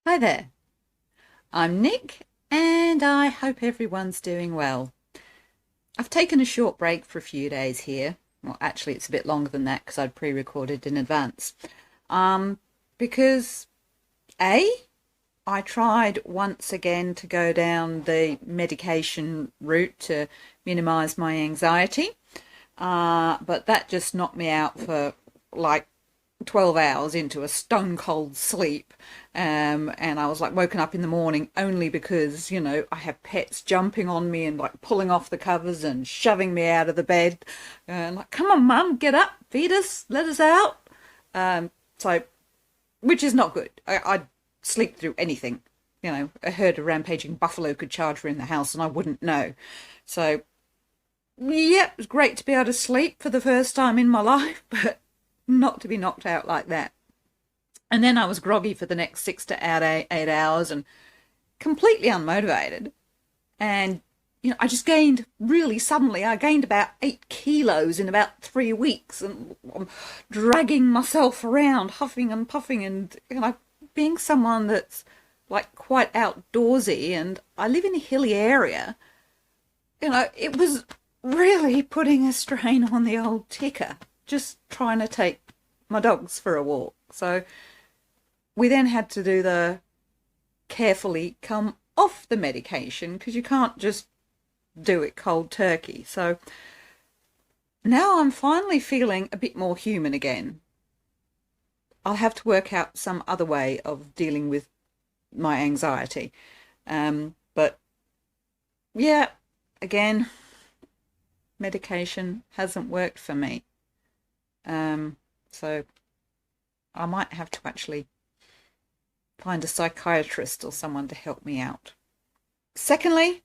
Hi there, I'm Nick and I hope everyone's doing well. I've taken a short break for a few days here. Well, actually, it's a bit longer than that because I'd pre-recorded in advance. Um, because A, I tried once again to go down the medication route to minimize my anxiety, but that just knocked me out for like 12 hours into a stone cold sleep. And I was like woken up in the morning only because, I have pets jumping on me and like pulling off the covers and shoving me out of the bed. And like, come on, mum, get up, feed us, let us out. So, which is not good. I'd sleep through anything. I heard a rampaging buffalo could charge her in the house and I wouldn't know. So, yeah, it was great to be able to sleep for the first time in my life, but not to be knocked out like that. And then I was groggy for the next 6 to 8 hours and completely unmotivated. And, I just gained really suddenly, I gained about 8 kilos in about 3 weeks and I'm dragging myself around, huffing and puffing and, being someone that's like quite outdoorsy and I live in a hilly area, it was really putting a strain on the old ticker, just trying to take my dogs for a walk. So we then had to do the carefully come off the medication because you can't just do it cold turkey. So now I'm finally feeling a bit more human again. I'll have to work out some other way of dealing with my anxiety. But yeah, again, medication hasn't worked for me. So I might have to actually find a psychiatrist or someone to help me out. Secondly,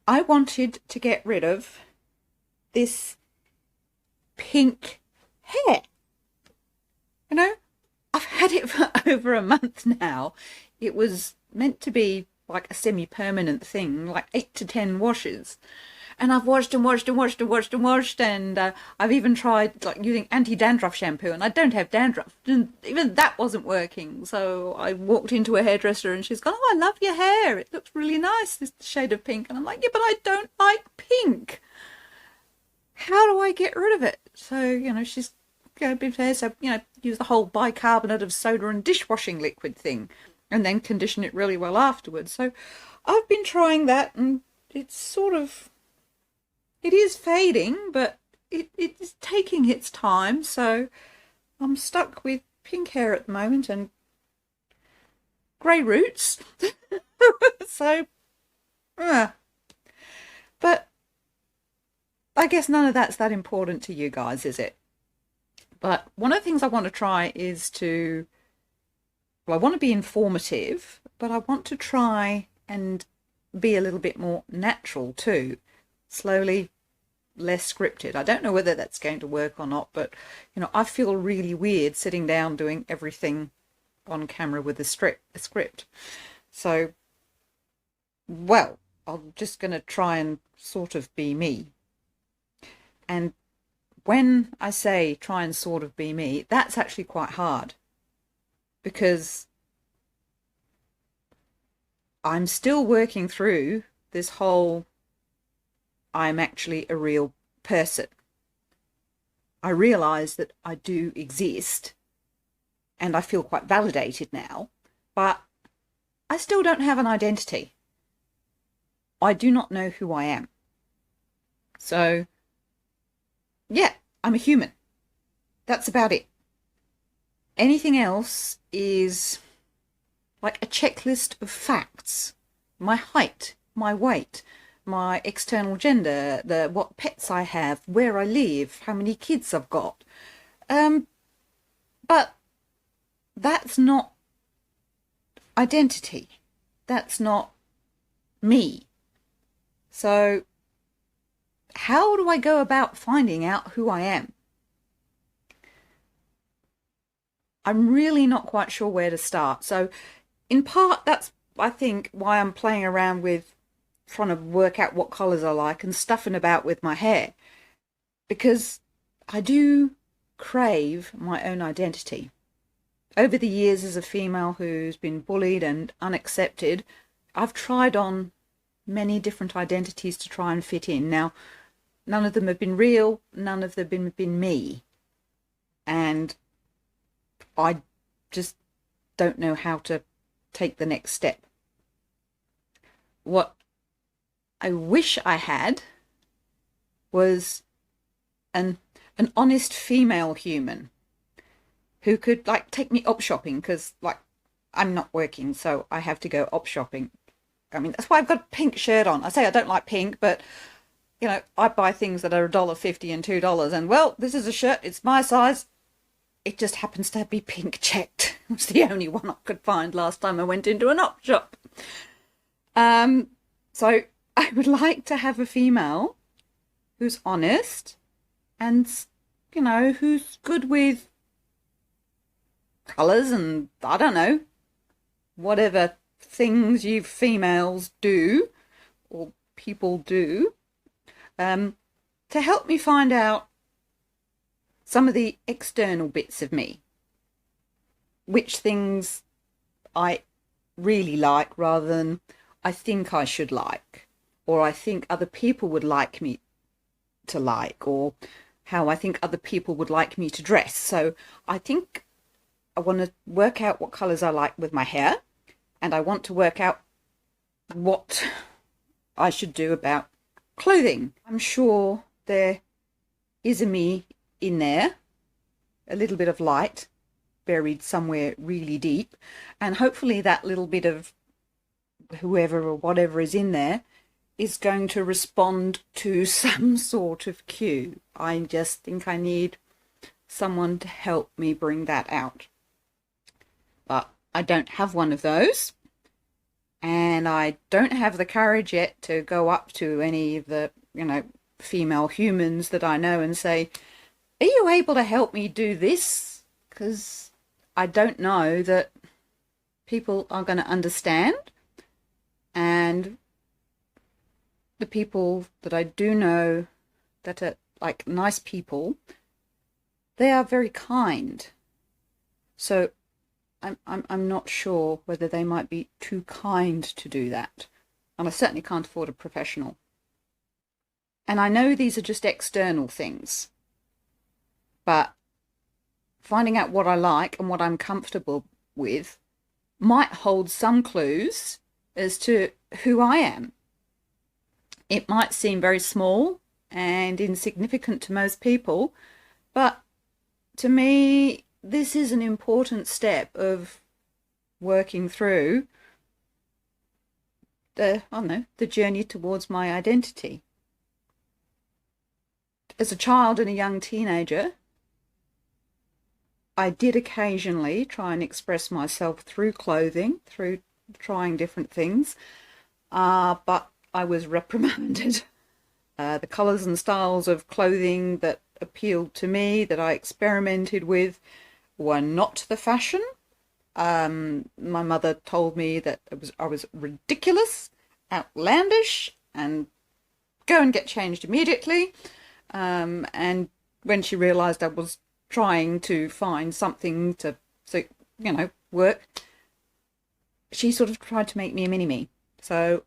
I wanted to get rid of this pink hair. I've had it for over a month now. It was meant to be like a semi-permanent thing, like 8 to 10 washes. And I've washed and washed and washed and washed and washed, and I've even tried like using anti-dandruff shampoo, and I don't have dandruff. And even that wasn't working. So I walked into a hairdresser, and she's gone, "Oh, I love your hair. It looks really nice, this shade of pink." And I'm like, "Yeah, but I don't like pink. How do I get rid of it?" So she's been fair. So use the whole bicarbonate of soda and dishwashing liquid thing, and then condition it really well afterwards. So I've been trying that, and it's sort of. It is fading, but it is taking its time, so I'm stuck with pink hair at the moment and grey roots. So, but I guess none of that's that important to you guys, is it? But one of the things I want to try is I want to be informative, but I want to try and be a little bit more natural too. Slowly, less scripted. I don't know whether that's going to work or not, but I feel really weird sitting down doing everything on camera with a script. So, well, I'm just going to try and sort of be me. And when I say try and sort of be me, that's actually quite hard because I'm still working through this whole I'm actually a real person. I realise that I do exist and I feel quite validated now, but I still don't have an identity. I do not know who I am. So, yeah, I'm a human. That's about it. Anything else is like a checklist of facts. My height, my weight, my external gender, what pets I have, where I live, how many kids I've got. But that's not identity. That's not me. So how do I go about finding out who I am? I'm really not quite sure where to start. So in part, that's, I think, why I'm playing around with trying to work out what colours I like and stuffing about with my hair. Because I do crave my own identity. over the years, as a female who's been bullied and unaccepted, I've tried on many different identities to try and fit in. Now, none of them have been real, none of them have been me. And I just don't know how to take the next step. What I wish I had was an honest female human who could like take me op shopping, because like I'm not working, so I have to go op shopping. I mean, that's why I've got a pink shirt on. I say I don't like pink, but you know, I buy things that are $1.50 and $2, and well, this is a shirt, it's my size. It just happens to be pink checked. It was the only one I could find last time I went into an op shop. So I would like to have a female who's honest and, you know, who's good with colours and, I don't know, whatever things you females do or people do, to help me find out some of the external bits of me, which things I really like rather than I think I should like, or I think other people would like me to like, or how I think other people would like me to dress. So I think I want to work out what colours I like with my hair, and I want to work out what I should do about clothing. I'm sure there is a me in there, a little bit of light buried somewhere really deep, and hopefully that little bit of whoever or whatever is in there is going to respond to some sort of cue. I just think I need someone to help me bring that out. But I don't have one of those, and I don't have the courage yet to go up to any of the, you know, female humans that I know and say, are you able to help me do this? Because I don't know that people are going to understand. And the people that I do know that are like nice people, they are very kind. So I'm not sure whether they might be too kind to do that. And I certainly can't afford a professional. And I know these are just external things, but finding out what I like and what I'm comfortable with might hold some clues as to who I am. It might seem very small and insignificant to most people, but to me, this is an important step of working through the, I don't know, the journey towards my identity. As a child and a young teenager, I did occasionally try and express myself through clothing, through trying different things, but I was reprimanded. The colours and styles of clothing that appealed to me, that I experimented with, were not the fashion. My mother told me that I was ridiculous, outlandish, and go and get changed immediately. And when she realised I was trying to find something to, so, you know, work, she sort of tried to make me a mini-me. So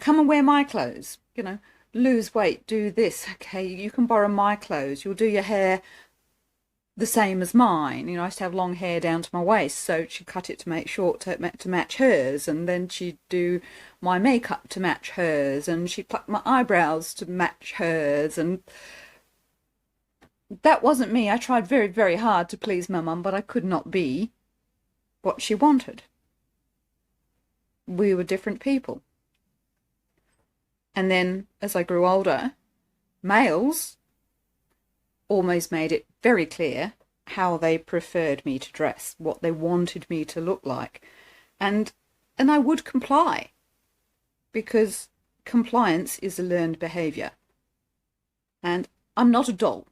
come and wear my clothes, you know, lose weight, do this. Okay, you can borrow my clothes. You'll do your hair the same as mine. You know, I used to have long hair down to my waist, so she'd cut it to make short to match hers, and then she'd do my makeup to match hers, and she'd pluck my eyebrows to match hers, and that wasn't me. I tried very, very hard to please my mum, but I could not be what she wanted. We were different people. And then as I grew older, males almost made it very clear how they preferred me to dress, what they wanted me to look like. And I would comply, because compliance is a learned behaviour. And I'm not a doll,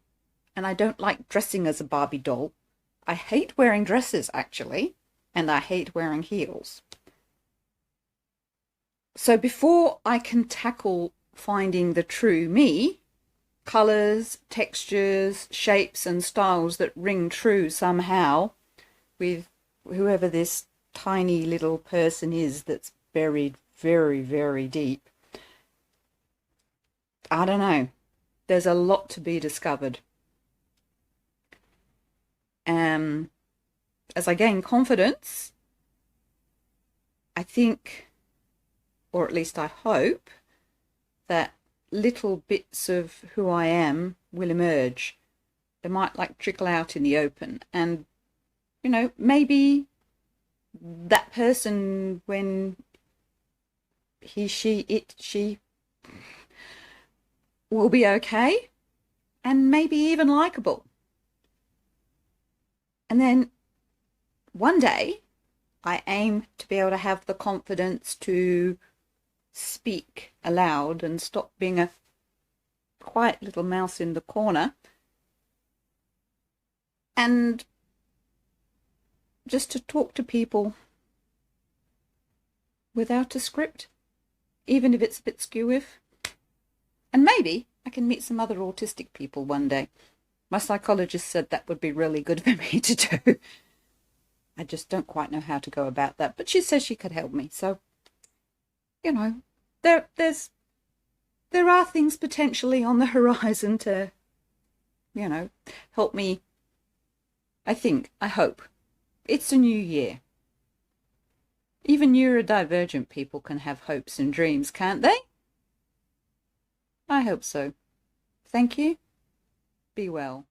and I don't like dressing as a Barbie doll. I hate wearing dresses, actually, and I hate wearing heels. So before I can tackle finding the true me, colours, textures, shapes and styles that ring true somehow with whoever this tiny little person is that's buried very, very deep. I don't know. There's a lot to be discovered. As I gain confidence, I think, or at least I hope, that little bits of who I am will emerge. They might like trickle out in the open, and maybe that person, when he, she, it, she, will be okay and maybe even likable. And then one day I aim to be able to have the confidence to speak aloud and stop being a quiet little mouse in the corner, and just to talk to people without a script, even if it's a bit skew-if. And maybe I can meet some other autistic people one day. My psychologist said that would be really good for me to do. I just don't quite know how to go about that, but she says she could help me. So, there are things potentially on the horizon to, help me. I hope. It's a new year. Even neurodivergent people can have hopes and dreams, can't they? I hope so. Thank you. Be well.